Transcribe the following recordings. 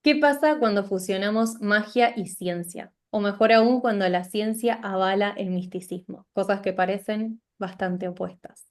¿Qué pasa cuando fusionamos magia y ciencia? O mejor aún, cuando la ciencia avala el misticismo, cosas que parecen bastante opuestas.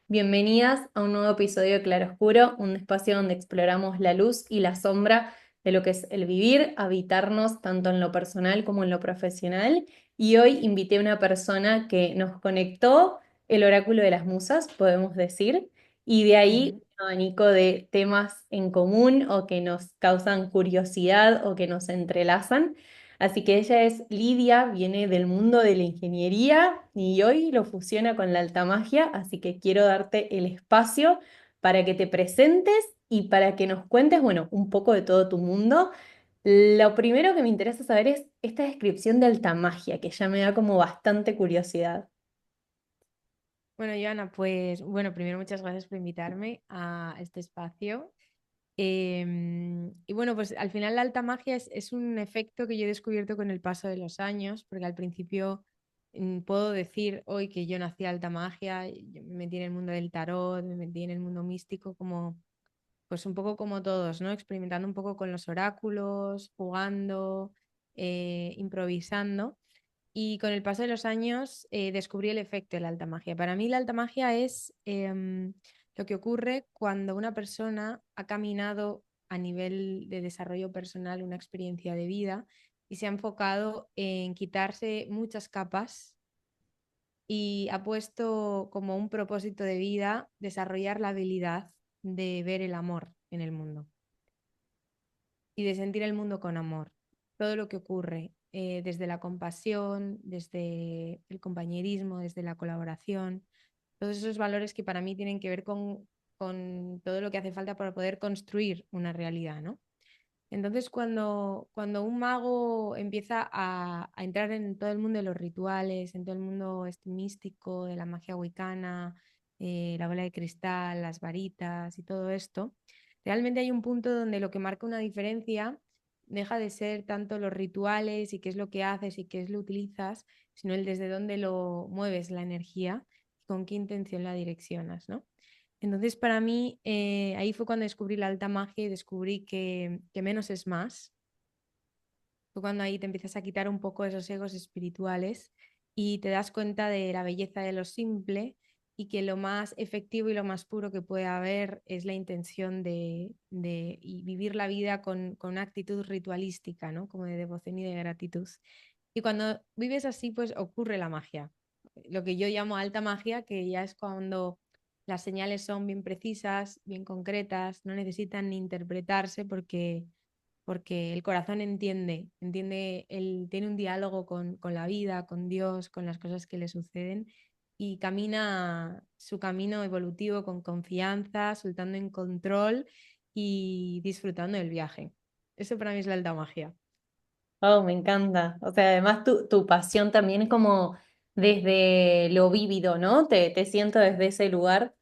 Bienvenidas a un nuevo episodio de Claroscuro, un espacio donde exploramos la luz y la sombra de lo que es el vivir, habitarnos tanto en lo personal como en lo profesional. Y hoy invité a una persona que nos conectó el oráculo de las musas, podemos decir, y de ahí Ujú. un abanico de temas en común o que nos causan curiosidad o que nos entrelazan. Así que ella es Lidia, viene del mundo de la ingeniería y hoy lo fusiona con la alta magia, así que quiero darte el espacio para que te presentes y para que nos cuentes, bueno, un poco de todo tu mundo. Lo primero que me interesa saber es esta descripción de alta magia, que ya me da como bastante curiosidad. Bueno, Joana, pues bueno, primero muchas gracias por invitarme a este espacio. Y bueno, pues al final la alta magia es un efecto que yo he descubierto con el paso de los años, porque al principio puedo decir hoy que yo nací alta magia, yo me metí en el mundo del tarot, me metí en el mundo místico como, pues un poco como todos, ¿no? Experimentando un poco con los oráculos, jugando, improvisando. Y con el paso de los años descubrí el efecto de la alta magia. Para mí la alta magia es lo que ocurre cuando una persona ha caminado a nivel de desarrollo personal una experiencia de vida y se ha enfocado en quitarse muchas capas y ha puesto como un propósito de vida desarrollar la habilidad de ver el amor en el mundo y de sentir el mundo con amor. Todo lo que ocurre, desde la compasión, desde el compañerismo, desde la colaboración, todos esos valores que para mí tienen que ver con todo lo que hace falta para poder construir una realidad, ¿no? Entonces, cuando un mago empieza a entrar en todo el mundo de los rituales, en todo el mundo este místico, de la magia wicana, la bola de cristal, las varitas y todo esto, realmente hay un punto donde lo que marca una diferencia deja de ser tanto los rituales y qué es lo que haces y qué es lo utilizas, sino el desde dónde lo mueves la energía y con qué intención la direccionas, ¿no? Entonces, para mí, ahí fue cuando descubrí la alta magia y descubrí que menos es más. Fue cuando ahí te empiezas a quitar un poco esos egos espirituales y te das cuenta de la belleza de lo simple y que lo más efectivo y lo más puro que puede haber es la intención de y vivir la vida con una actitud ritualística, ¿no? Como de devoción y de gratitud. Y cuando vives así, pues ocurre la magia. Lo que yo llamo alta magia, que ya es cuando las señales son bien precisas, bien concretas, no necesitan ni interpretarse porque el corazón tiene un diálogo con la vida, con Dios, con las cosas que le suceden y camina su camino evolutivo con confianza, soltando en control y disfrutando del viaje. Eso para mí es la alta magia. Oh, me encanta. O sea, además tu pasión también es como desde lo vívido, ¿no? Te siento desde ese lugar.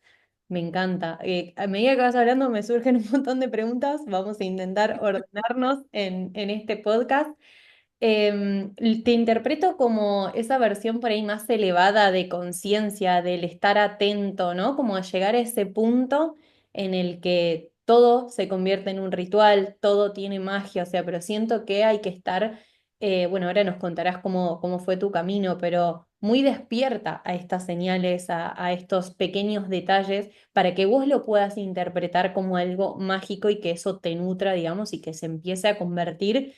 Me encanta. A medida que vas hablando me surgen un montón de preguntas. Vamos a intentar ordenarnos en este podcast. Te interpreto como esa versión por ahí más elevada de conciencia, del estar atento, ¿no? Como a llegar a ese punto en el que todo se convierte en un ritual, todo tiene magia, o sea, pero siento que hay que estar, bueno, ahora nos contarás cómo fue tu camino, pero muy despierta a estas señales, a estos pequeños detalles, para que vos lo puedas interpretar como algo mágico y que eso te nutra, digamos, y que se empiece a convertir.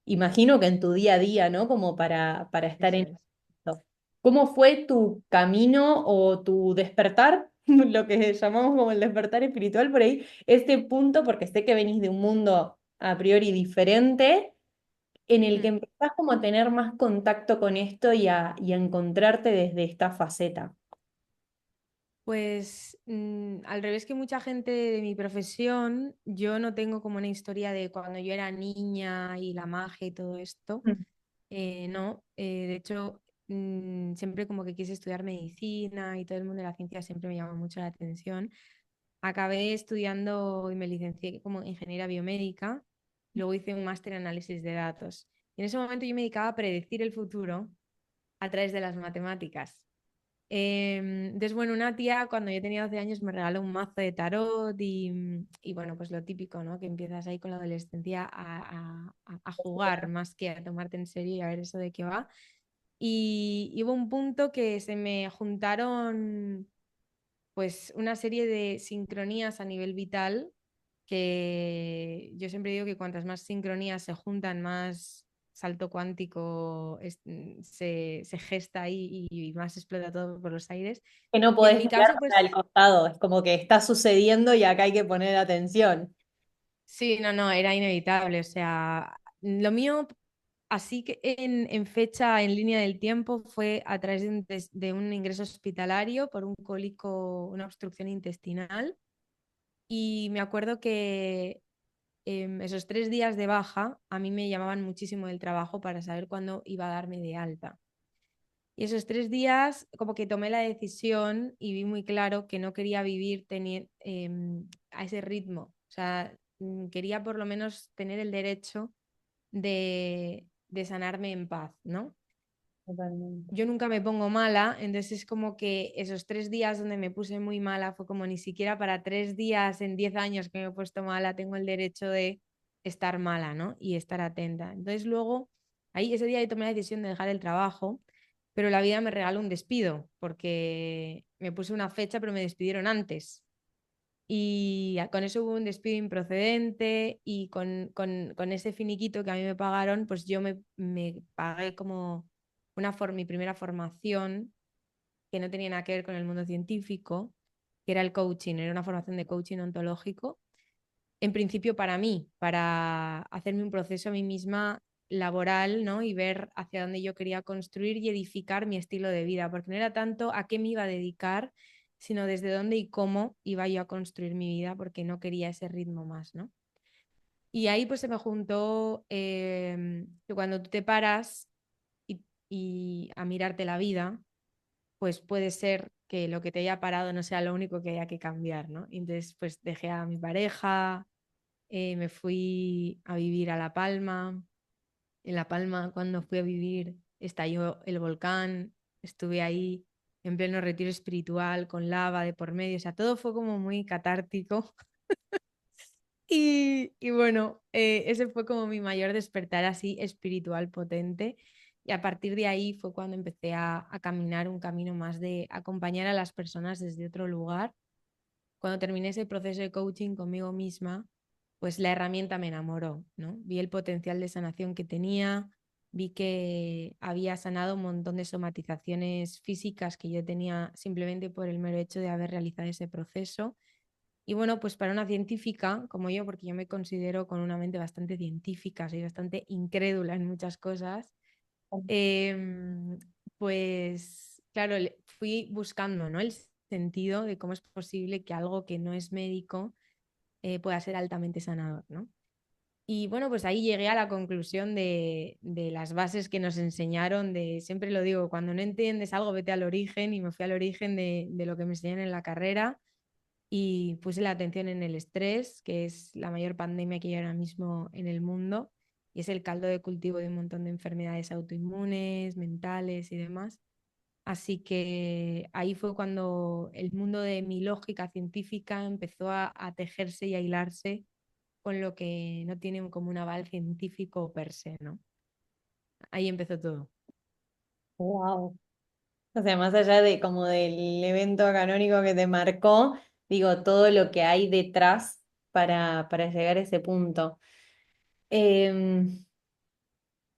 Imagino que en tu día a día, ¿no? Como para estar Eso en es. esto. ¿Cómo fue tu camino o tu despertar? Lo que llamamos como el despertar espiritual por ahí, este punto, porque sé que venís de un mundo a priori diferente, en el que Mm. empezás como a tener más contacto con esto y a encontrarte desde esta faceta. Pues al revés que mucha gente de mi profesión, yo no tengo como una historia de cuando yo era niña y la magia y todo esto. Mm. No, de hecho, siempre como que quise estudiar medicina y todo el mundo de la ciencia siempre me llamó mucho la atención. Acabé estudiando y me licencié como ingeniera biomédica, luego hice un máster en análisis de datos. Y en ese momento yo me dedicaba a predecir el futuro a través de las matemáticas. Entonces, bueno, una tía cuando yo tenía 12 años me regaló un mazo de tarot y bueno, pues lo típico, ¿no? Que empiezas ahí con la adolescencia a jugar más que a tomarte en serio y a ver eso de qué va. Y hubo un punto que se me juntaron pues una serie de sincronías a nivel vital que yo siempre digo que cuantas más sincronías se juntan, más salto cuántico se gesta ahí y más explota todo por los aires. Que no Y en podés mi mirar caso, para el pues costado, es como que está sucediendo y acá hay que poner atención. sí, no, no, era inevitable. O sea, lo mío, así que en fecha, en línea del tiempo, fue a través de un ingreso hospitalario por un cólico, una obstrucción intestinal. Y me acuerdo que esos 3 días de baja a mí me llamaban muchísimo del trabajo para saber cuándo iba a darme de alta. Y esos 3 días como que tomé la decisión y vi muy claro que no quería vivir a ese ritmo. O sea, quería por lo menos tener el derecho de sanarme en paz, ¿no? Totalmente. Yo nunca me pongo mala, entonces es como que esos 3 días donde me puse muy mala fue como ni siquiera para 3 días en 10 años que me he puesto mala tengo el derecho de estar mala, ¿no? Y estar atenta. Entonces luego, ahí ese día yo tomé la decisión de dejar el trabajo, pero la vida me regaló un despido porque me puse una fecha, pero me despidieron antes. Y con eso hubo un despido improcedente y con ese finiquito que a mí me pagaron, pues yo me pagué como mi primera formación que no tenía nada que ver con el mundo científico, que era el coaching, era una formación de coaching ontológico, en principio para mí, para hacerme un proceso a mí misma laboral, ¿no? Y ver hacia dónde yo quería construir y edificar mi estilo de vida, porque no era tanto a qué me iba a dedicar, sino desde dónde y cómo iba yo a construir mi vida, porque no quería ese ritmo más, ¿no? Y ahí pues se me juntó que cuando tú te paras y a mirarte la vida, pues puede ser que lo que te haya parado no sea lo único que haya que cambiar, ¿no? Y entonces pues dejé a mi pareja, me fui a vivir a La Palma. En La Palma, cuando fui a vivir, estalló el volcán, estuve ahí en pleno retiro espiritual, con lava de por medio, o sea, todo fue como muy catártico. Y bueno, ese fue como mi mayor despertar así espiritual potente. Y a partir de ahí fue cuando empecé a caminar un camino más de acompañar a las personas desde otro lugar. Cuando terminé ese proceso de coaching conmigo misma, pues la herramienta me enamoró, ¿no? Vi el potencial de sanación que tenía, vi que había sanado un montón de somatizaciones físicas que yo tenía simplemente por el mero hecho de haber realizado ese proceso. Y bueno, pues para una científica como yo, porque yo me considero con una mente bastante científica, soy bastante incrédula en muchas cosas, em, pues claro, fui buscando, ¿no? El sentido de cómo es posible que algo que no es médico pueda ser altamente sanador, ¿no? Y bueno, pues ahí llegué a la conclusión de las bases que nos enseñaron, de, siempre lo digo, cuando no entiendes algo, vete al origen, y me fui al origen de lo que me enseñaron en la carrera y puse la atención en el estrés, que es la mayor pandemia que hay ahora mismo en el mundo, y es el caldo de cultivo de un montón de enfermedades autoinmunes, mentales y demás. Así que ahí fue cuando el mundo de mi lógica científica empezó a tejerse y a hilarse con lo que no tiene como un aval científico per se, ¿no? Ahí empezó todo. Wow. O sea, más allá de como del evento canónico que te marcó, digo, todo lo que hay detrás para llegar a ese punto. Em,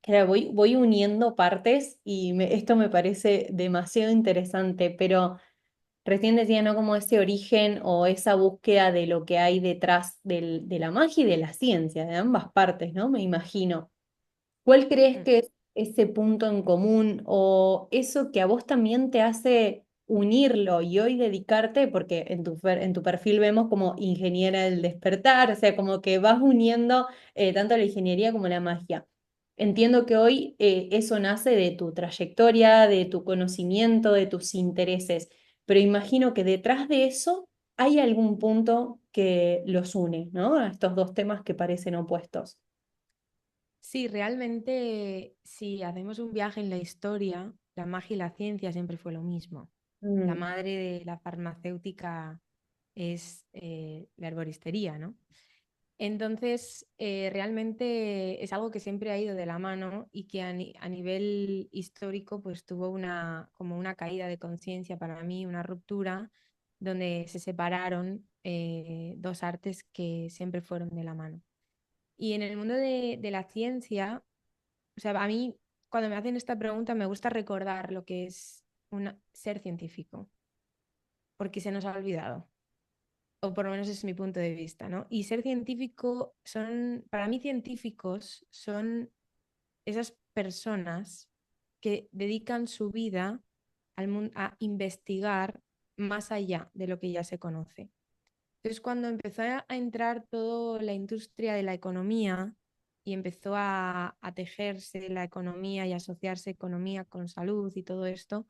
Claro, voy uniendo partes y esto me parece demasiado interesante, pero recién decía, ¿no? Como ese origen o esa búsqueda de lo que hay detrás de la magia y de la ciencia, de ambas partes, ¿no? Me imagino. ¿Cuál crees Mm. que es ese punto en común o eso que a vos también te hace unirlo y hoy dedicarte, porque en tu perfil vemos como ingeniera del despertar, o sea, como que vas uniendo tanto la ingeniería como la magia. Entiendo que hoy eso nace de tu trayectoria, de tu conocimiento, de tus intereses, pero imagino que detrás de eso hay algún punto que los une, ¿no? A estos dos temas que parecen opuestos. Sí, realmente, si hacemos un viaje en la historia, la magia y la ciencia siempre fue lo mismo. la Mm, madre de la farmacéutica es la herboristería, ¿no? Entonces, realmente es algo que siempre ha ido de la mano y que a nivel histórico pues tuvo como una caída de conciencia para mí, una ruptura donde se separaron dos artes que siempre fueron de la mano. Y en el mundo de la ciencia, o sea, a mí cuando me hacen esta pregunta me gusta recordar lo que es ser científico, porque se nos ha olvidado, o por lo menos es mi punto de vista, ¿no? Y ser científico para mí científicos son esas personas que dedican su vida a investigar más allá de lo que ya se conoce. Entonces, cuando empezó a entrar toda la industria de la economía y empezó a tejerse la economía y asociarse economía con salud y todo esto,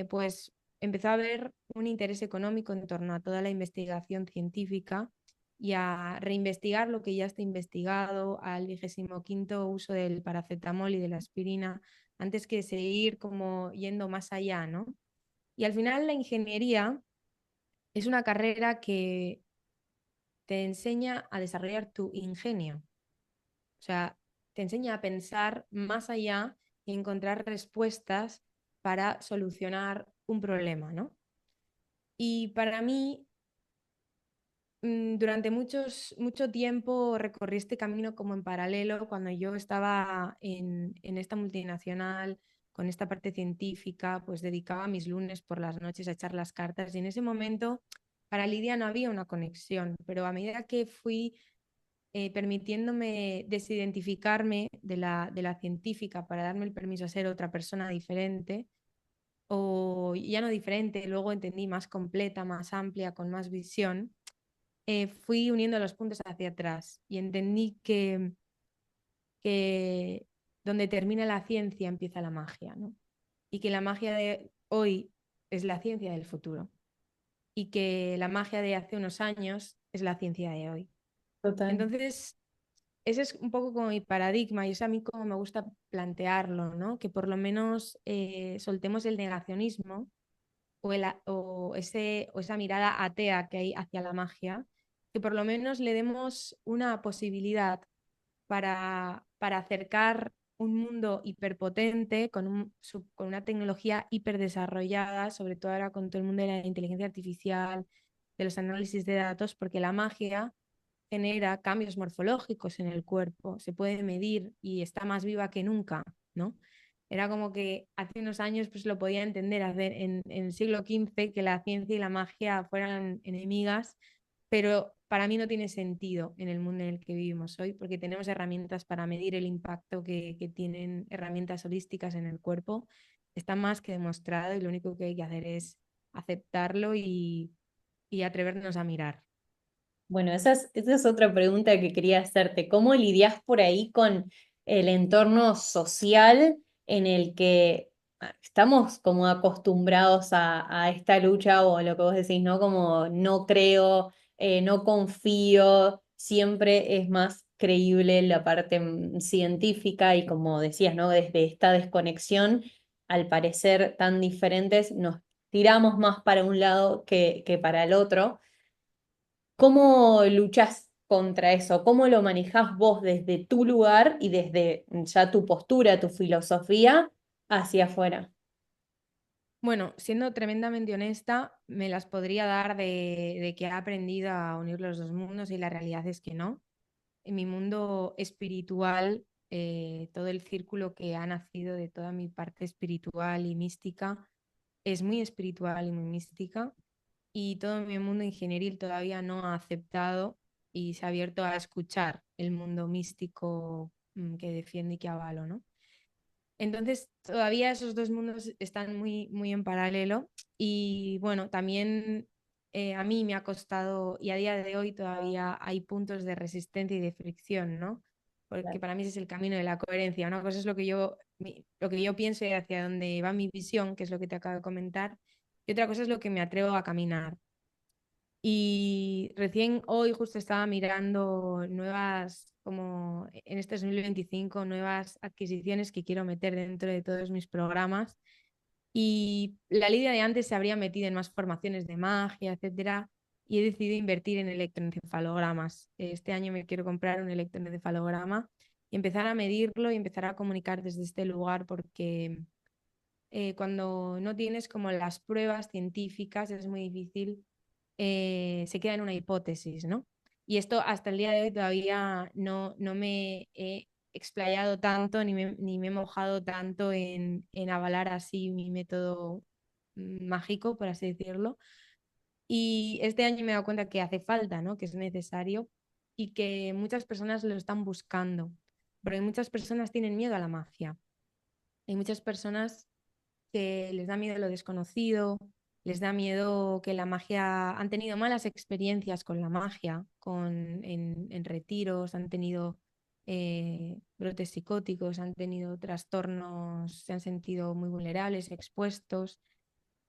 pues empezó a haber un interés económico en torno a toda la investigación científica y a reinvestigar lo que ya está investigado, al 25.º uso del paracetamol y de la aspirina, antes que seguir como yendo más allá, ¿no? Y al final la ingeniería es una carrera que te enseña a desarrollar tu ingenio, o sea, te enseña a pensar más allá y encontrar respuestas para solucionar un problema, ¿no? Y para mí, durante mucho tiempo recorrí este camino como en paralelo cuando yo estaba en esta multinacional, con esta parte científica, pues dedicaba mis lunes por las noches a echar las cartas y en ese momento para Lidia no había una conexión, pero a medida que fui permitiéndome desidentificarme de la científica para darme el permiso a ser otra persona diferente, o ya no diferente, luego entendí más completa, más amplia, con más visión, fui uniendo los puntos hacia atrás y entendí que donde termina la ciencia empieza la magia, ¿no? Y que la magia de hoy es la ciencia del futuro y que la magia de hace unos años es la ciencia de hoy. total. Entonces, ese es un poco como mi paradigma y es a mí como me gusta plantearlo, ¿no? Que por lo menos soltemos el negacionismo o esa mirada atea que hay hacia la magia, que por lo menos le demos una posibilidad para acercar un mundo hiperpotente con una tecnología hiperdesarrollada, sobre todo ahora con todo el mundo de la inteligencia artificial, de los análisis de datos, porque la magia genera cambios morfológicos en el cuerpo, se puede medir y está más viva que nunca, ¿no? Era como que hace unos años pues lo podía entender en el siglo XV que la ciencia y la magia fueran enemigas, pero para mí no tiene sentido en el mundo en el que vivimos hoy porque tenemos herramientas para medir el impacto que tienen herramientas holísticas en el cuerpo. Está más que demostrado y lo único que hay que hacer es aceptarlo y atrevernos a mirar. Bueno, esa es otra pregunta que quería hacerte. ¿Cómo lidias por ahí con el entorno social en el que estamos como acostumbrados a esta lucha o lo que vos decís, ¿no? Como no creo, no confío, siempre es más creíble la parte científica y como decías, ¿no? Desde esta desconexión, al parecer tan diferentes, nos tiramos más para un lado que para el otro. ¿Cómo luchás contra eso? ¿Cómo lo manejás vos desde tu lugar y desde ya tu postura, tu filosofía hacia afuera? Bueno, siendo tremendamente honesta, me las podría dar de que he aprendido a unir los dos mundos y la realidad es que no. En mi mundo espiritual, todo el círculo que ha nacido de toda mi parte espiritual y mística es muy espiritual y muy mística y todo mi mundo ingenieril todavía no ha aceptado y se ha abierto a escuchar el mundo místico que defiende y que avalo, ¿no? Entonces, todavía esos dos mundos están muy, muy en paralelo y bueno, también a mí me ha costado y a día de hoy todavía hay puntos de resistencia y de fricción, ¿no? Porque Claro. para mí ese es el camino de la coherencia. Una cosa es lo que yo pienso y hacia dónde va mi visión, que es lo que te acabo de comentar, y otra cosa es lo que me atrevo a caminar. Y recién hoy justo estaba mirando nuevas, como en este 2025 nuevas adquisiciones que quiero meter dentro de todos mis programas. Y la Lidia de antes se habría metido en más formaciones de magia, etcétera, y he decidido invertir en electroencefalogramas. Este año me quiero comprar un electroencefalograma y empezar a medirlo y empezar a comunicar desde este lugar porque cuando no tienes como las pruebas científicas es muy difícil, se queda en una hipótesis, ¿no? Y esto hasta el día de hoy todavía no me he explayado tanto ni me he mojado tanto en avalar así mi método mágico, por así decirlo. Y este año me he dado cuenta que hace falta, ¿no? Que es necesario y que muchas personas lo están buscando, porque muchas personas tienen miedo a la magia. Hay muchas personas que les da miedo lo desconocido, les da miedo que la magia, han tenido malas experiencias con la magia, en retiros, han tenido brotes psicóticos, han tenido trastornos, se han sentido muy vulnerables, expuestos.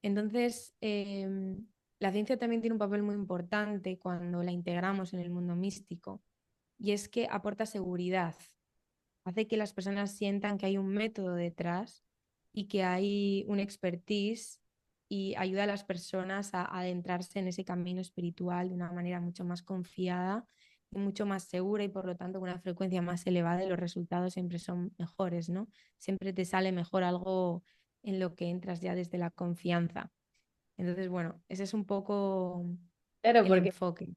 Entonces, la ciencia también tiene un papel muy importante cuando la integramos en el mundo místico, y es que aporta seguridad, hace que las personas sientan que hay un método detrás y que hay un expertise y ayuda a las personas a adentrarse en ese camino espiritual de una manera mucho más confiada y mucho más segura y por lo tanto con una frecuencia más elevada y los resultados siempre son mejores, ¿no? Siempre te sale mejor algo en lo que entras ya desde la confianza. Entonces, bueno, ese es un poco Claro, el porque enfoque.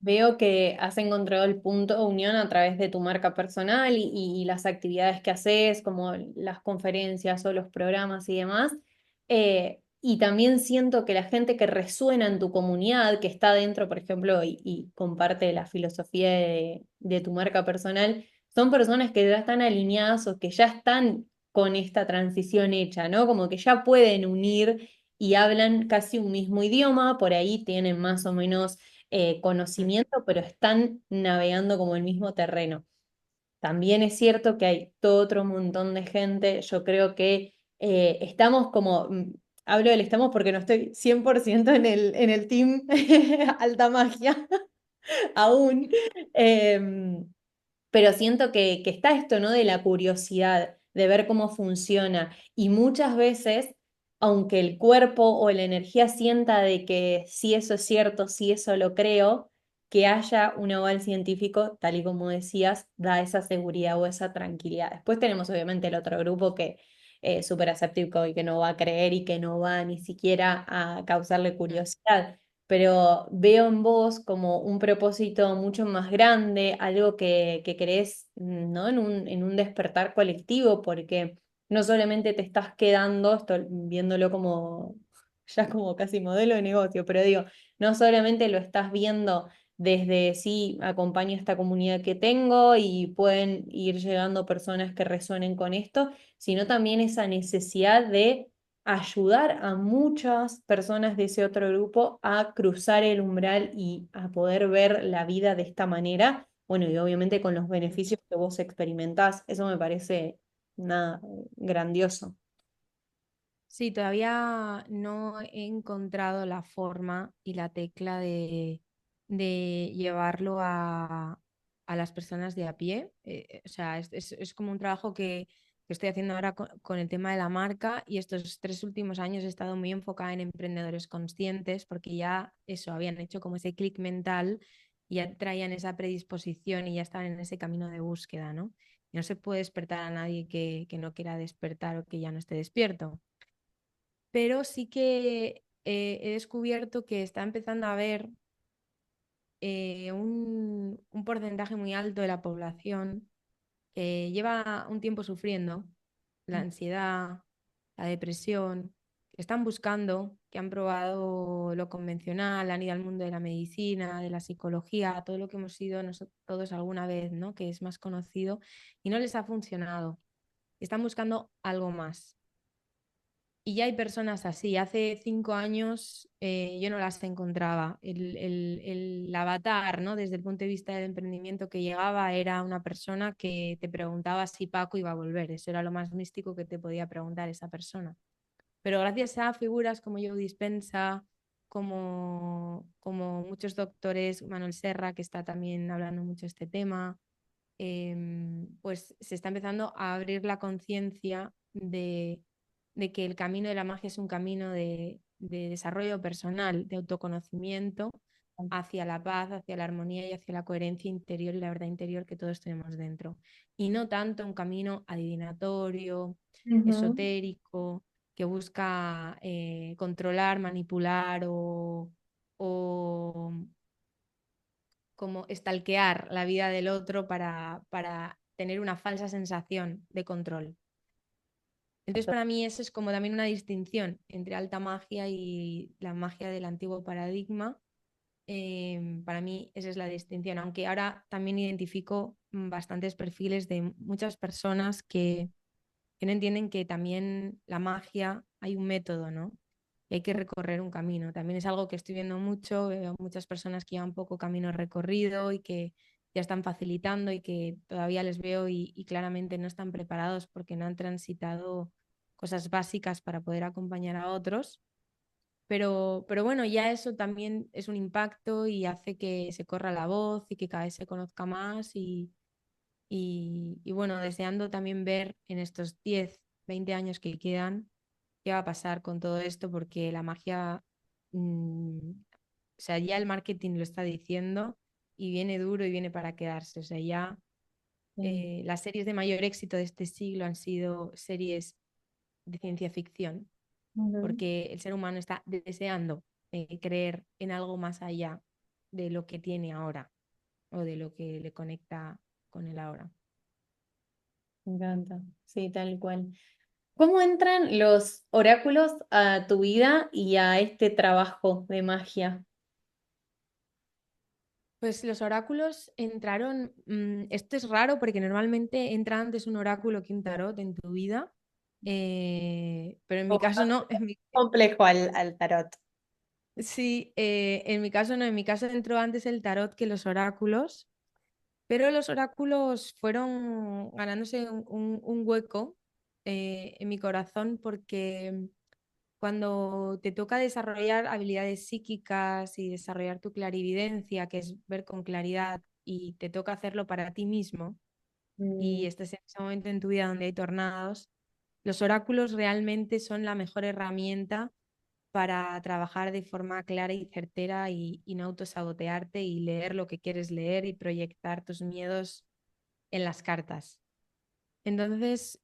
veo que has encontrado el punto de unión a través de tu marca personal y las actividades que haces, como las conferencias o los programas y demás. Y también siento que la gente que resuena en tu comunidad, que está dentro, por ejemplo, y comparte la filosofía de tu marca personal, son personas que ya están alineadas o que ya están con esta transición hecha, ¿no? Como que ya pueden unir y hablan casi un mismo idioma, por ahí tienen más o menos Mm. conocimiento, pero están navegando como el mismo terreno. También es cierto que hay todo otro montón de gente, yo creo que estamos como, hablo del estamos porque no estoy 100% en el team alta magia aún, pero siento que está esto, ¿no? De la curiosidad, de ver cómo funciona. Y muchas veces, aunque el cuerpo o la energía sienta de que sí eso es cierto, sí eso lo creo, que haya un aval científico, tal y como decías, da esa seguridad o esa tranquilidad. Después tenemos obviamente el otro grupo que es súper escéptico y que no va a creer y que no va ni siquiera a causarle Mm. curiosidad, pero veo en vos como un propósito mucho más grande, algo que querés, ¿no? En un despertar colectivo, porque no solamente te estás quedando, estoy viéndolo como, ya como casi modelo de negocio, pero digo, no solamente lo estás viendo desde sí, acompaño a esta comunidad que tengo y pueden ir llegando personas que resuenen con esto, sino también esa necesidad de ayudar a muchas personas de ese otro grupo a cruzar el umbral y a poder ver la vida de esta manera. Bueno, y obviamente con los beneficios que vos experimentás, eso me parece nada grandioso. Sí, todavía no he encontrado la forma y la tecla de llevarlo a las personas de a pie. O sea, es como un trabajo que estoy haciendo ahora con el tema de la marca, y estos 3 últimos años he estado muy enfocada en emprendedores conscientes porque ya eso, habían hecho como ese clic mental y ya traían esa predisposición y ya estaban en ese camino de búsqueda, ¿no? Y no se puede despertar a nadie que no quiera despertar o que ya no esté despierto, pero sí que he descubierto que está empezando a haber un porcentaje muy alto de la población que lleva un tiempo sufriendo la ansiedad, la depresión, que están buscando, que han probado lo convencional, han ido al mundo de la medicina, de la psicología, todo lo que hemos ido nosotros todos alguna vez, ¿no? Que es más conocido, y no les ha funcionado. Están buscando algo más. Y ya hay personas así. Hace 5 años yo no las encontraba. El avatar, ¿no? Desde el punto de vista del emprendimiento que llegaba, era una persona que te preguntaba si Paco iba a volver. Eso era lo más místico que te podía preguntar esa persona. Pero gracias a figuras como Joe Dispensa, como muchos doctores, Manuel Serra, que está también hablando mucho de este tema, pues se está empezando a abrir la conciencia de que el camino de la magia es un camino de desarrollo personal, de autoconocimiento hacia la paz, hacia la armonía y hacia la coherencia interior y la verdad interior que todos tenemos dentro. Y no tanto un camino adivinatorio, Ujú. esotérico, que busca controlar, manipular o como stalkear la vida del otro para tener una falsa sensación de control. Entonces, para mí eso es como también una distinción entre alta magia y la magia del antiguo paradigma. Para mí esa es la distinción, aunque ahora también identifico bastantes perfiles de muchas personas que no entienden que también la magia hay un método, ¿no? Y hay que recorrer un camino. También es algo que estoy viendo mucho, veo muchas personas que llevan poco camino recorrido y que ya están facilitando y que todavía les veo y claramente no están preparados porque no han transitado cosas básicas para poder acompañar a otros. Pero bueno, ya eso también es un impacto y hace que se corra la voz y que cada vez se conozca más y bueno, deseando también ver en estos 10 20 años que quedan qué va a pasar con todo esto, porque la magia, o sea, ya el marketing lo está diciendo y viene duro y viene para quedarse. O sea, ya Sí. las series de mayor éxito de este siglo han sido series de ciencia ficción, Ujú. porque el ser humano está deseando creer en algo más allá de lo que tiene ahora o de lo que le conecta con el ahora. Me encanta, sí, tal cual. ¿Cómo entran los oráculos a tu vida y a este trabajo de magia? Pues los oráculos entraron, esto es raro porque normalmente entra antes un oráculo que un tarot en tu vida, pero en mi Oh, caso no, complejo al tarot. sí, en mi caso no, en mi caso entró antes el tarot que los oráculos, pero los oráculos fueron ganándose un hueco en mi corazón porque cuando te toca desarrollar habilidades psíquicas y desarrollar tu clarividencia, que es ver con claridad, y te toca hacerlo para ti mismo, y Mm, estás en ese momento en tu vida donde hay tornados, los oráculos realmente son la mejor herramienta para trabajar de forma clara y certera y no autosabotearte y leer lo que quieres leer y proyectar tus miedos en las cartas. Entonces,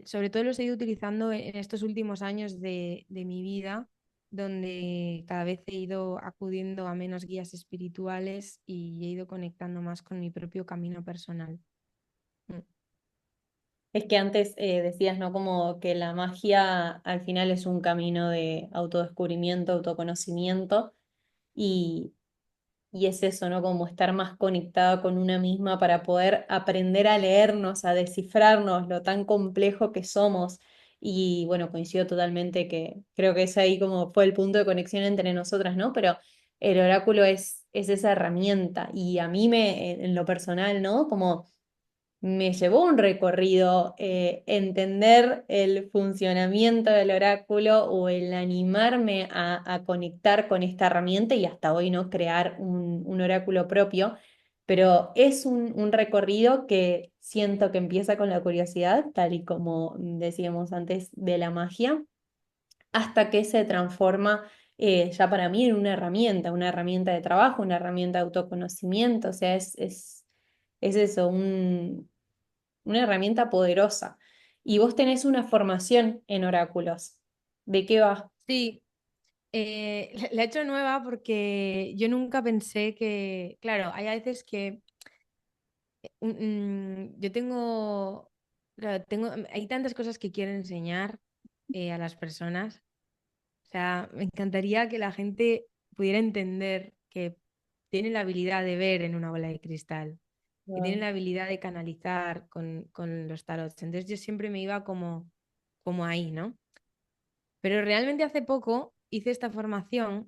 sobre todo los he ido utilizando en estos últimos años de mi vida, donde cada vez he ido acudiendo a menos guías espirituales y he ido conectando más con mi propio camino personal. Mm. Es que antes decías, ¿no? Como que la magia al final es un camino de autodescubrimiento, autoconocimiento y, y es eso, ¿no? Como estar más conectada con una misma para poder aprender a leernos, a descifrarnos lo tan complejo que somos. Y bueno, coincido totalmente que creo que es ahí como fue el punto de conexión entre nosotras, ¿no? Pero el oráculo es esa herramienta y a mí en lo personal, ¿no? Como me llevó un recorrido entender el funcionamiento del oráculo o el animarme a conectar con esta herramienta y hasta hoy no crear un oráculo propio, pero es un recorrido que siento que empieza con la curiosidad, tal y como decíamos antes de la magia, hasta que se transforma ya para mí en una herramienta de trabajo, una herramienta de autoconocimiento, o sea, es eso, una herramienta poderosa. Y vos tenés una formación en oráculos. ¿De qué va? Sí, la he hecho nueva porque yo nunca pensé que, claro, hay a veces que yo tengo, claro, hay tantas cosas que quiero enseñar a las personas. O sea, me encantaría que la gente pudiera entender que tiene la habilidad de ver en una bola de cristal, que tiene Wow. la habilidad de canalizar con los tarots. Entonces yo siempre me iba como ahí, ¿no? Pero realmente hace poco hice esta formación,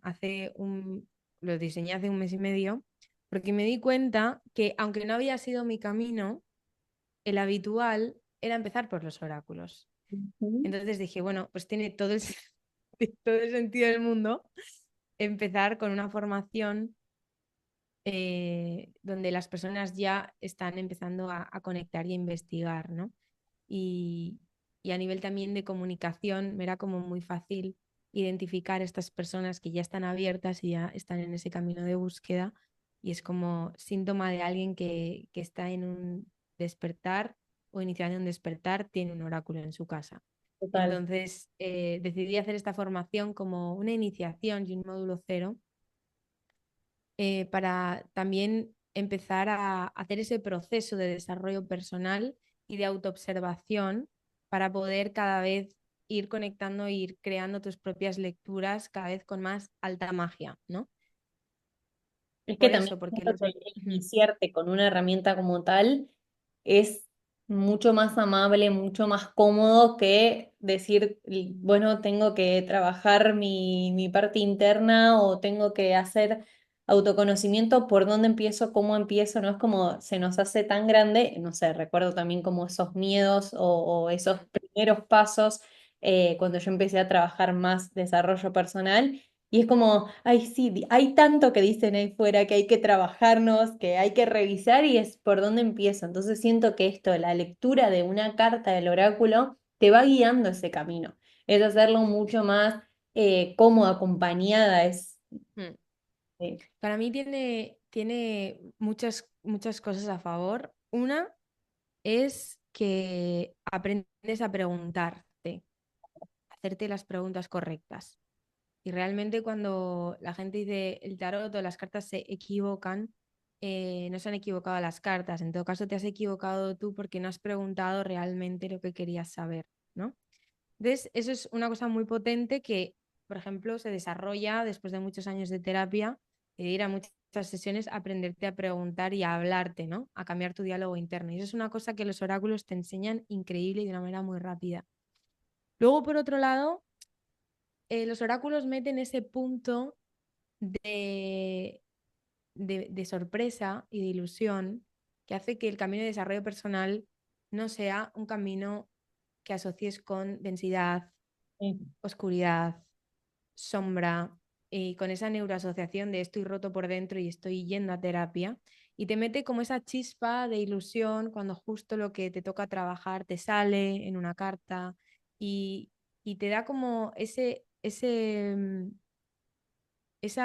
lo diseñé hace un mes y medio, porque me di cuenta que aunque no había sido mi camino, el habitual era empezar por los oráculos. Ujú. Entonces dije, bueno, pues tiene todo todo el sentido del mundo empezar con una formación donde las personas ya están empezando a conectar y a investigar, ¿no? Y, y a nivel también de comunicación me era como muy fácil identificar estas personas que ya están abiertas y ya están en ese camino de búsqueda y es como síntoma de alguien que está en un despertar o iniciando un despertar, tiene un oráculo en su casa. Total. Entonces decidí hacer esta formación como una iniciación y un módulo cero para también empezar a hacer ese proceso de desarrollo personal y de autoobservación para poder cada vez ir conectando e ir creando tus propias lecturas cada vez con más alta magia, ¿no? Es que Por también eso, porque siento los... que iniciarte con una herramienta como tal es mucho más amable, mucho más cómodo que decir, bueno, tengo que trabajar mi parte interna o tengo que hacer autoconocimiento, por dónde empiezo, cómo empiezo, ¿no? Es como se nos hace tan grande, no sé, recuerdo también como esos miedos o esos primeros pasos cuando yo empecé a trabajar más desarrollo personal. Y es como, ay, sí, hay tanto que dicen ahí fuera que hay que trabajarnos, que hay que revisar y es por dónde empiezo. Entonces siento que esto, la lectura de una carta del oráculo, te va guiando ese camino. Es hacerlo mucho más cómodo, acompañada. Mm. Eh, Para mí tiene muchas cosas a favor. Una es que aprendes a preguntarte, hacerte las preguntas correctas. Y realmente cuando la gente dice el tarot o las cartas se equivocan, no se han equivocado las cartas. En todo caso, te has equivocado tú porque no has preguntado realmente lo que querías saber, ¿no? Entonces, eso es una cosa muy potente que, por ejemplo, se desarrolla después de muchos años de terapia, de ir a muchas sesiones, aprenderte a preguntar y a hablarte, ¿no? A cambiar tu diálogo interno. Y eso es una cosa que los oráculos te enseñan increíble y de una manera muy rápida. Luego, por otro lado, los oráculos meten ese punto de, de sorpresa y de ilusión que hace que el camino de desarrollo personal no sea un camino que asocies con densidad, eh, oscuridad, sombra, y con esa neuroasociación de estoy roto por dentro y estoy yendo a terapia, y te mete como esa chispa de ilusión cuando justo lo que te toca trabajar te sale en una carta y, y te da como esa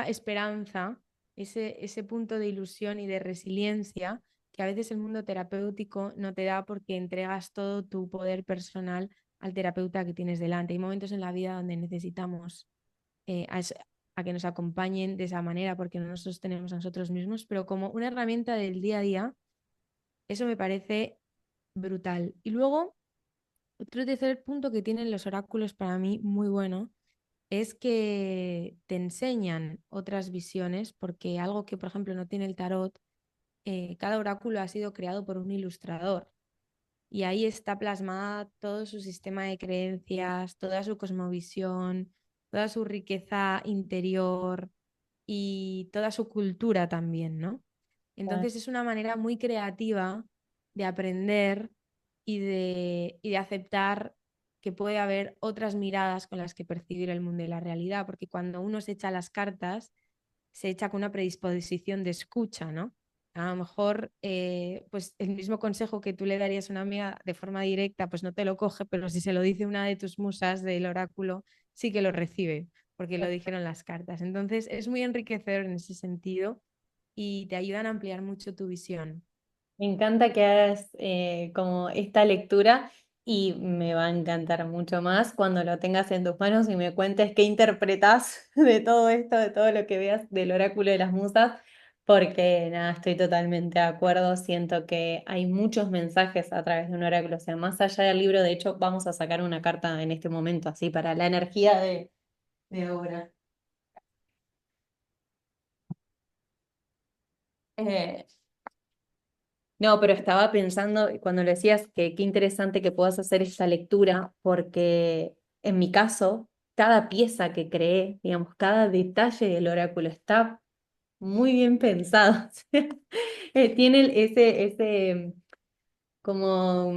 esperanza, ese punto de ilusión y de resiliencia que a veces el mundo terapéutico no te da porque entregas todo tu poder personal al terapeuta que tienes delante. Hay momentos en la vida donde necesitamos a que nos acompañen de esa manera porque no nos sostenemos a nosotros mismos, pero como una herramienta del día a día, eso me parece brutal. Y luego, otro tercer punto que tienen los oráculos para mí muy bueno es que te enseñan otras visiones, porque algo que, por ejemplo, no tiene el tarot, cada oráculo ha sido creado por un ilustrador y ahí está plasmada todo su sistema de creencias, toda su cosmovisión, toda su riqueza interior y toda su cultura también, ¿no? Entonces es una manera muy creativa de aprender y de aceptar que puede haber otras miradas con las que percibir el mundo y la realidad, porque cuando uno se echa las cartas, se echa con una predisposición de escucha, ¿no? A lo mejor, pues el mismo consejo que tú le darías a una amiga de forma directa, pues no te lo coge, pero si se lo dice una de tus musas del oráculo, sí que lo recibe, porque lo dijeron las cartas. Entonces, es muy enriquecedor en ese sentido y te ayudan a ampliar mucho tu visión. Me encanta que hagas como esta lectura y me va a encantar mucho más cuando lo tengas en tus manos y me cuentes qué interpretas de todo esto, de todo lo que veas del oráculo de las musas, porque nada, estoy totalmente de acuerdo. Siento que hay muchos mensajes a través de un oráculo, o sea, más allá del libro, de hecho, vamos a sacar una carta en este momento, así para la energía de ahora. Eh, No, pero estaba pensando, cuando le decías que qué interesante que puedas hacer esta lectura, porque en mi caso, cada pieza que creé, digamos, cada detalle del oráculo está muy bien pensado. Tiene ese como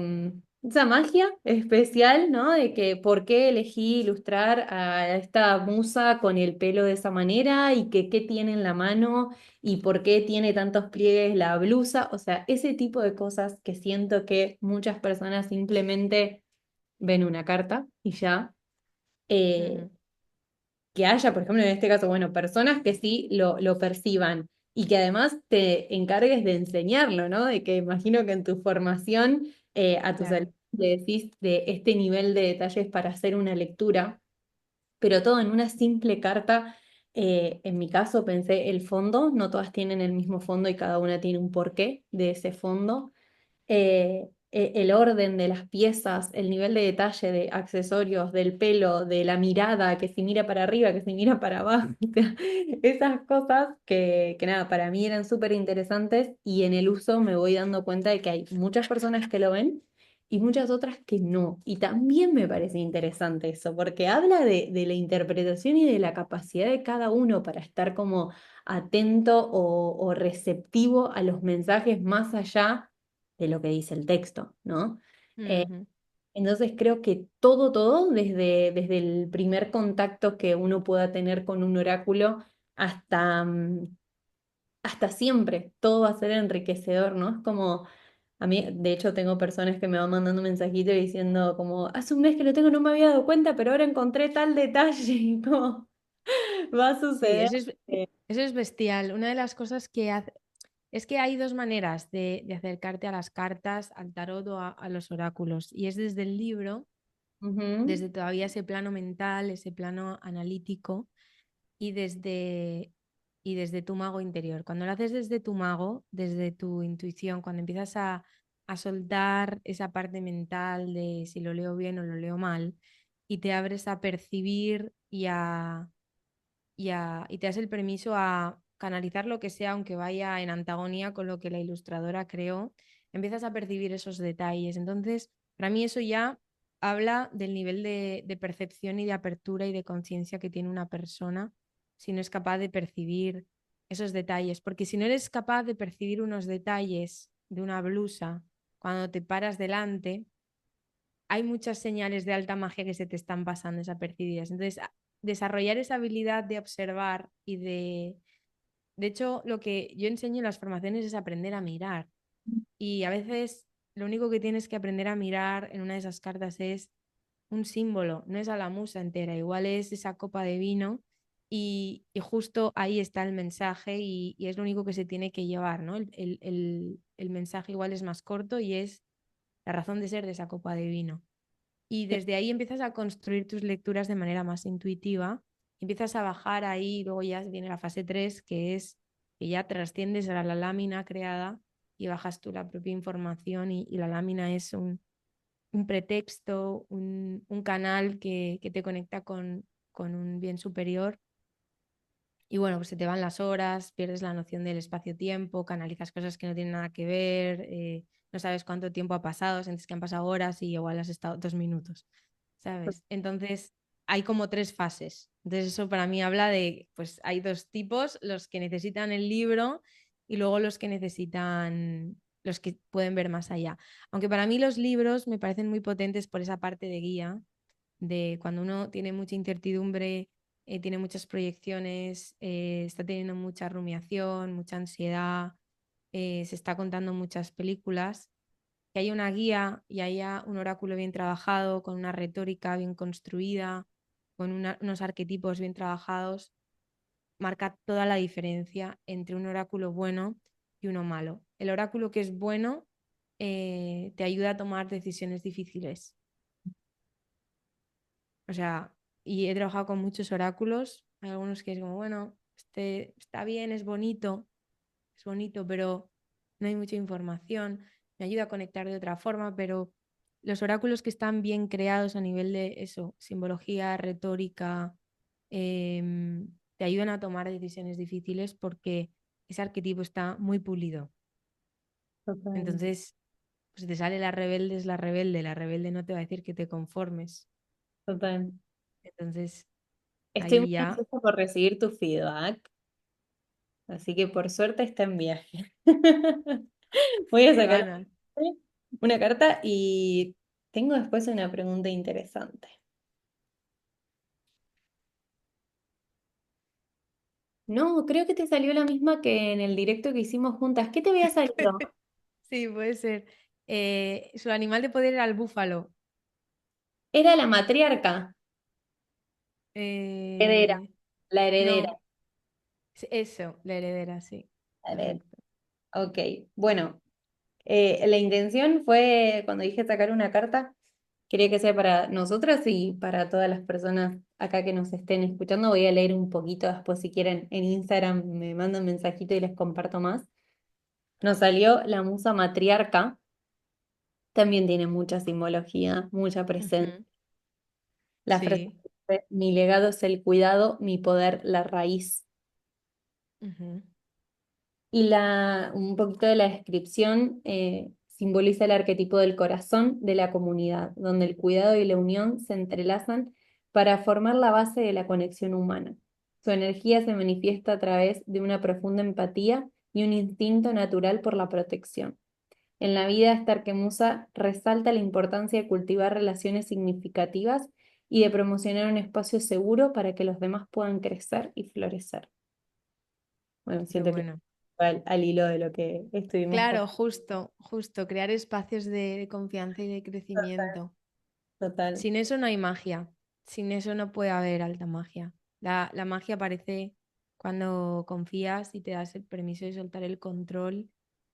esa magia especial, ¿no? De que por qué elegí ilustrar a esta musa con el pelo de esa manera y que qué tiene en la mano y por qué tiene tantos pliegues la blusa, o sea, ese tipo de cosas que siento que muchas personas simplemente ven una carta y ya. Eh, Ujú, que haya, por ejemplo, en este caso, bueno, personas que sí lo perciban y que además te encargues de enseñarlo, ¿no? De que imagino que en tu formación a tus claro. alumnos le decís de este nivel de detalles para hacer una lectura, pero todo en una simple carta. En mi caso pensé el fondo, no todas tienen el mismo fondo y cada una tiene un porqué de ese fondo. El orden de las piezas, el nivel de detalle de accesorios, del pelo, de la mirada, que si mira para arriba, que si mira para abajo, o sea, esas cosas que nada, para mí eran súper interesantes y en el uso me voy dando cuenta de que hay muchas personas que lo ven y muchas otras que no. Y también me parece interesante eso, porque habla de la interpretación y de la capacidad de cada uno para estar como atento o receptivo a los mensajes más allá de lo que dice el texto, ¿no? Eh, Ujú. entonces creo que todo, desde el primer contacto que uno pueda tener con un oráculo hasta, hasta siempre, todo va a ser enriquecedor, ¿no? Es como, a mí, de hecho, tengo personas que me van mandando mensajitos diciendo como, hace un mes que lo tengo, no me había dado cuenta, pero ahora encontré tal detalle, y como, va a Sí, suceder. Eh, eso es bestial. Una de las cosas que hace es que hay dos maneras de acercarte a las cartas, al tarot o a los oráculos. Y es desde el libro, ujú, desde todavía ese plano mental, ese plano analítico y desde tu mago interior. Cuando lo haces desde tu mago, desde tu intuición, cuando empiezas a soltar esa parte mental de si lo leo bien o lo leo mal, y te abres a percibir y te das el permiso a canalizar lo que sea, aunque vaya en antagonía con lo que la ilustradora creó, empiezas a percibir esos detalles. Entonces, para mí eso ya habla del nivel de percepción y de apertura y de conciencia que tiene una persona si no es capaz de percibir esos detalles. Porque si no eres capaz de percibir unos detalles de una blusa cuando te paras delante, hay muchas señales de alta magia que se te están pasando desapercibidas. Entonces, desarrollar esa habilidad de observar y de hecho, lo que yo enseño en las formaciones es aprender a mirar. Y a veces lo único que tienes que aprender a mirar en una de esas cartas es un símbolo, no es a la musa entera, igual es esa copa de vino y justo ahí está el mensaje y es lo único que se tiene que llevar, ¿no? El mensaje igual es más corto y es la razón de ser de esa copa de vino. Y desde ahí empiezas a construir tus lecturas de manera más intuitiva, empiezas a bajar ahí, y luego ya viene la fase 3 que es que ya trasciendes a la lámina creada y bajas tú la propia información y la lámina es un pretexto, un canal que te conecta con un bien superior y bueno, pues se te van las horas, pierdes la noción del espacio-tiempo, canalizas cosas que no tienen nada que ver, no sabes cuánto tiempo ha pasado, sientes que han pasado horas y igual has estado 2 minutos, ¿sabes? Entonces, hay como tres fases. Entonces, eso para mí habla de, pues hay dos tipos, los que necesitan el libro y luego los que necesitan, los que pueden ver más allá. Aunque para mí los libros me parecen muy potentes por esa parte de guía, de cuando uno tiene mucha incertidumbre, tiene muchas proyecciones, está teniendo mucha rumiación, mucha ansiedad, se está contando muchas películas, que haya una guía y haya un oráculo bien trabajado, con una retórica bien construida, con unos arquetipos bien trabajados, marca toda la diferencia entre un oráculo bueno y uno malo. El oráculo que es bueno te ayuda a tomar decisiones difíciles. O sea, y he trabajado con muchos oráculos. Hay algunos que es como, bueno, este está bien, es bonito, pero no hay mucha información. Me ayuda a conectar de otra forma, pero los oráculos que están bien creados a nivel de eso, simbología, retórica, te ayudan a tomar decisiones difíciles porque ese arquetipo está muy pulido. total, Entonces, pues si te sale la rebelde no te va a decir que te conformes. total. Entonces, Estoy ahí muy ya, ansiosa por recibir tu feedback. Así que por suerte está en viaje. Voy a qué sacar ganas. una carta y tengo después una pregunta interesante. No, creo que te salió la misma que en el directo que hicimos juntas. ¿Qué te había salido? Sí, puede ser. Su animal de poder era el búfalo. Era la matriarca, heredera, Eh, la heredera. no, eso, la heredera, sí, Heredera. correcto. Ok, bueno, la intención fue, cuando dije sacar una carta, quería que sea para nosotras y para todas las personas acá que nos estén escuchando. Voy a leer un poquito después, si quieren, en Instagram me mandan un mensajito y les comparto más. Nos salió la musa matriarca, también tiene mucha simbología, mucha presencia. Ujú, La frase sí. dice, mi legado es el cuidado, mi poder la raíz. Ujú, Y un poquito de la descripción simboliza el arquetipo del corazón de la comunidad, donde el cuidado y la unión se entrelazan para formar la base de la conexión humana. Su energía se manifiesta a través de una profunda empatía y un instinto natural por la protección. En la vida, esta arquemusa resalta la importancia de cultivar relaciones significativas y de promocionar un espacio seguro para que los demás puedan crecer y florecer. Bueno, qué siento que bueno. al hilo de lo que estuvimos Claro, con. justo, justo, crear espacios de confianza y de crecimiento. Total. Sin eso no hay magia, sin eso no puede haber alta magia. La magia aparece cuando confías y te das el permiso de soltar el control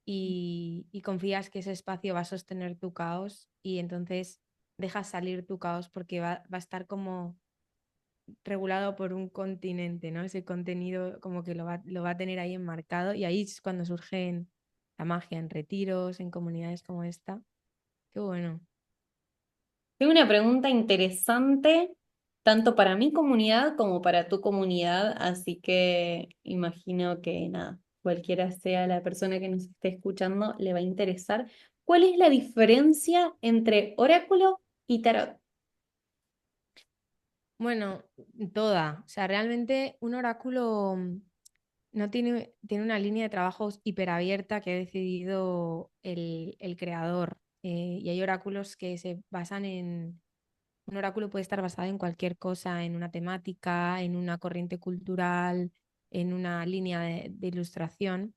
y confías que ese espacio va a sostener tu caos y entonces dejas salir tu caos porque va a estar como regulado por un continente, ¿no? Ese contenido como que lo va a tener ahí enmarcado y ahí es cuando surge la magia, en retiros, en comunidades como esta. Qué bueno. Tengo una pregunta interesante, tanto para mi comunidad como para tu comunidad, así que imagino que nada, cualquiera sea la persona que nos esté escuchando, le va a interesar. ¿Cuál es la diferencia entre oráculo y tarot? Bueno, toda. O sea, realmente un oráculo no tiene una línea de trabajos hiperabierta que ha decidido el creador. Y hay oráculos que se basan en... Un oráculo puede estar basado en cualquier cosa, en una temática, en una corriente cultural, en una línea de ilustración.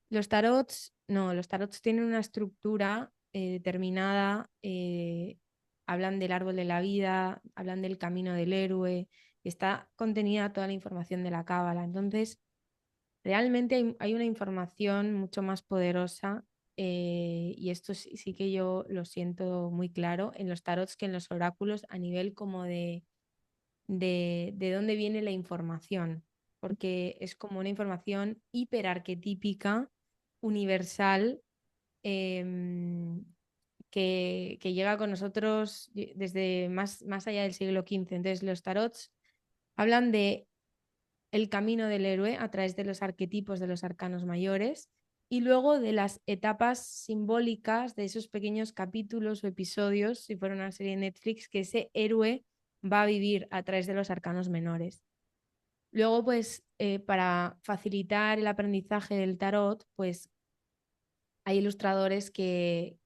Los tarots, no, los tarots tienen una estructura determinada, hablan del árbol de la vida, hablan del camino del héroe, y está contenida toda la información de la cábala. Entonces, realmente hay una información mucho más poderosa, y esto sí que yo lo siento muy claro en los tarots que en los oráculos a nivel como de dónde viene la información, porque es como una información hiperarquetípica, universal, em, que llega con nosotros desde más allá del siglo XV. Entonces, los tarots hablan de el camino del héroe a través de los arquetipos de los arcanos mayores y luego de las etapas simbólicas de esos pequeños capítulos o episodios, si fuera una serie de Netflix, que ese héroe va a vivir a través de los arcanos menores. Luego, pues, para facilitar el aprendizaje del tarot, pues hay ilustradores que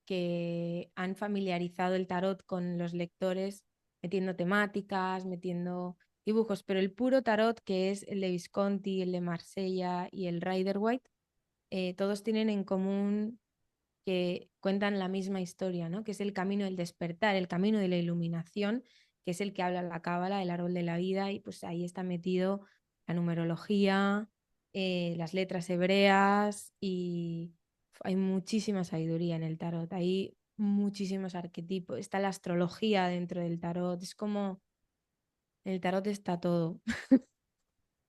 han familiarizado el tarot con los lectores, metiendo temáticas, metiendo dibujos, pero el puro tarot, que es el de Visconti, el de Marsella y el Rider-Waite, todos tienen en común que cuentan la misma historia, ¿no? Que es el camino del despertar, el camino de la iluminación, que es el que habla la cábala, el árbol de la vida, y pues ahí está metido la numerología, las letras hebreas y hay muchísima sabiduría en el tarot, hay muchísimos arquetipos, está la astrología dentro del tarot, es como en el tarot está todo.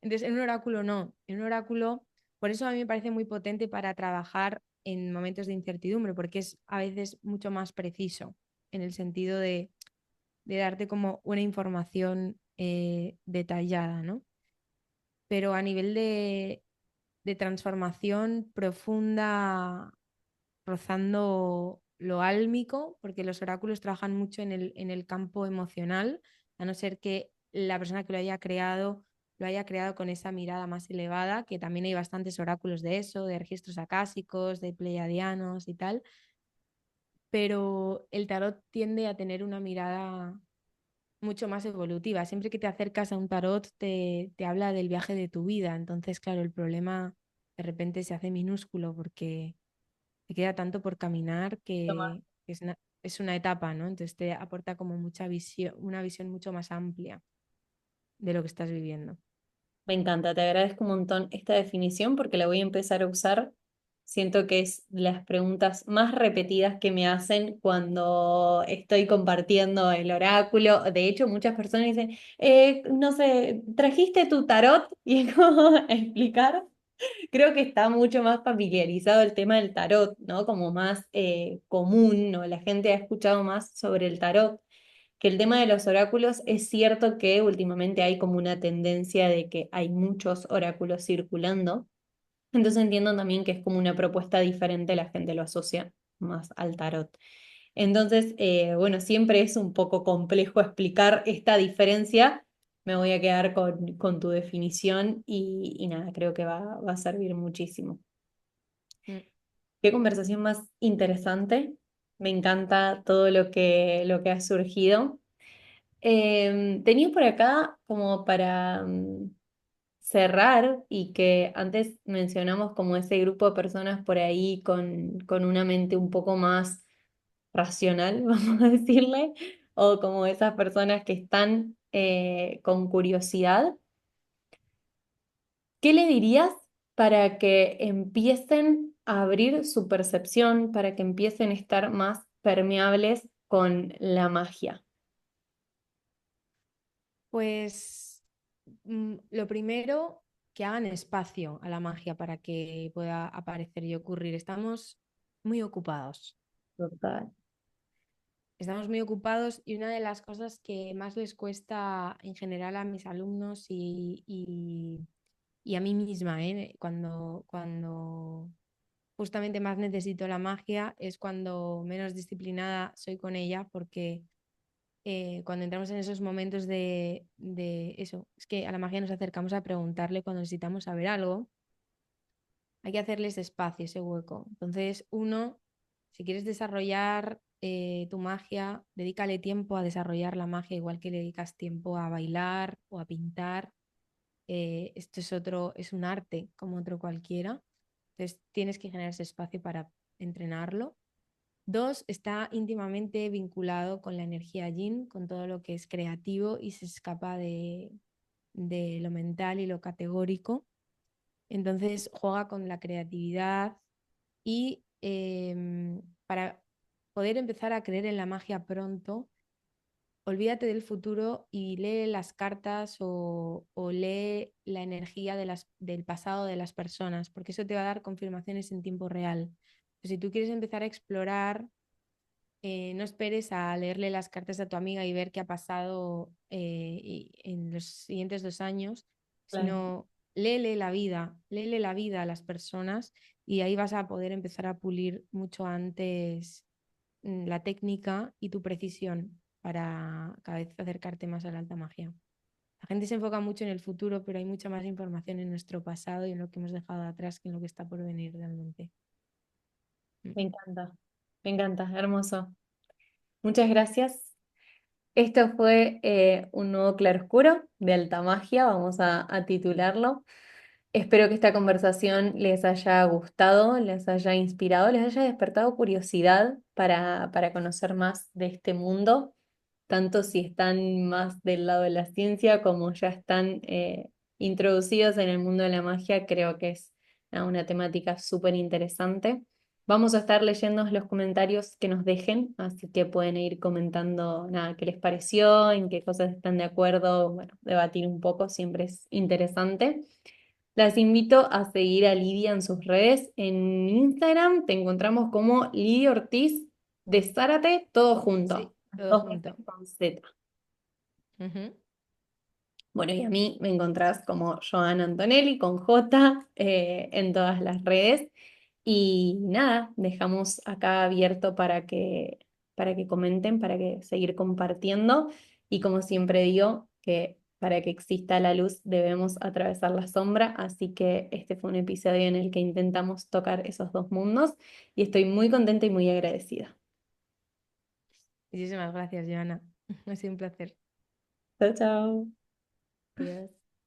Entonces, en un oráculo no, en un oráculo, por eso a mí me parece muy potente para trabajar en momentos de incertidumbre, porque es a veces mucho más preciso en el sentido de darte como una información detallada, ¿no? Pero a nivel de transformación profunda, rozando lo álmico, porque los oráculos trabajan mucho en el campo emocional, a no ser que la persona que lo haya creado con esa mirada más elevada, que también hay bastantes oráculos de eso, de registros acásicos, de pleiadianos y tal, pero el tarot tiende a tener una mirada mucho más evolutiva. Siempre que te acercas a un tarot te habla del viaje de tu vida, entonces, claro, el problema de repente se hace minúsculo porque te queda tanto por caminar que es nada. es una etapa, ¿no? Entonces te aporta como mucha visión, una visión mucho más amplia de lo que estás viviendo. Me encanta, te agradezco un montón esta definición porque la voy a empezar a usar. Siento que es las preguntas más repetidas que me hacen cuando estoy compartiendo el oráculo. De hecho, muchas personas dicen, no sé, ¿trajiste tu tarot? Y es como explicar. Creo que está mucho más familiarizado el tema del tarot, ¿no? Como más común, ¿no? La gente ha escuchado más sobre el tarot que el tema de los oráculos. Es cierto que últimamente hay como una tendencia de que hay muchos oráculos circulando, entonces entiendo también que es como una propuesta diferente, la gente lo asocia más al tarot. Entonces, bueno, siempre es un poco complejo explicar esta diferencia. Me voy a quedar con tu definición y nada, creo que va a servir muchísimo. Mm. Qué conversación más interesante. Me encanta todo lo que ha surgido. Tenía por acá como para cerrar y que antes mencionamos como ese grupo de personas por ahí con una mente un poco más racional, vamos a decirle, o como esas personas que están con curiosidad. ¿Qué le dirías para que empiecen a abrir su percepción, para que empiecen a estar más permeables con la magia? Pues lo primero, que hagan espacio a la magia para que pueda aparecer y ocurrir. Estamos muy ocupados. Total. Estamos muy ocupados y una de las cosas que más les cuesta en general a mis alumnos y a mí misma, cuando justamente más necesito la magia es cuando menos disciplinada soy con ella, porque cuando entramos en esos momentos de eso, es que a la magia nos acercamos a preguntarle cuando necesitamos saber algo, hay que hacerles espacio, ese hueco. Entonces, uno, si quieres desarrollar tu magia, dedícale tiempo a desarrollar la magia, igual que le dedicas tiempo a bailar o a pintar. Esto es otro, es un arte como otro cualquiera. Entonces, tienes que generar ese espacio para entrenarlo. Dos, está íntimamente vinculado con la energía yin, con todo lo que es creativo y se escapa de lo mental y lo categórico. Entonces juega con la creatividad y para poder empezar a creer en la magia pronto, olvídate del futuro y lee las cartas o lee la energía del pasado de las personas, porque eso te va a dar confirmaciones en tiempo real. Pues si tú quieres empezar a explorar, no esperes a leerle las cartas a tu amiga y ver qué ha pasado en los siguientes 2 años, Claro. sino léele la vida a las personas y ahí vas a poder empezar a pulir mucho antes la técnica y tu precisión para cada vez acercarte más a la alta magia. La gente se enfoca mucho en el futuro, pero hay mucha más información en nuestro pasado y en lo que hemos dejado atrás que en lo que está por venir realmente. Mm. Me encanta, me encanta, hermoso. Muchas gracias. Esto fue un nuevo claroscuro de alta magia, vamos a titularlo. Espero que esta conversación les haya gustado, les haya inspirado, les haya despertado curiosidad para conocer más de este mundo, tanto si están más del lado de la ciencia como ya están introducidos en el mundo de la magia. Creo que es una temática súper interesante. Vamos a estar leyendo los comentarios que nos dejen, así que pueden ir comentando nada, qué les pareció, en qué cosas están de acuerdo, bueno, debatir un poco, siempre es interesante. Las invito a seguir a Lidia en sus redes. En Instagram te encontramos como Lidia Ortiz de Zárate, todo junto. Sí, todo Dos veces junto. con Z. Ujú. Bueno, y a mí me encontrás como Joana Antonelli con J en todas las redes. Y nada, dejamos acá abierto para que comenten, para que seguir compartiendo. Y como siempre digo, que para que exista la luz debemos atravesar la sombra. Así que este fue un episodio en el que intentamos tocar esos dos mundos y estoy muy contenta y muy agradecida. Muchísimas gracias, Joana. Ha sido un placer. Chao, chao. Adiós.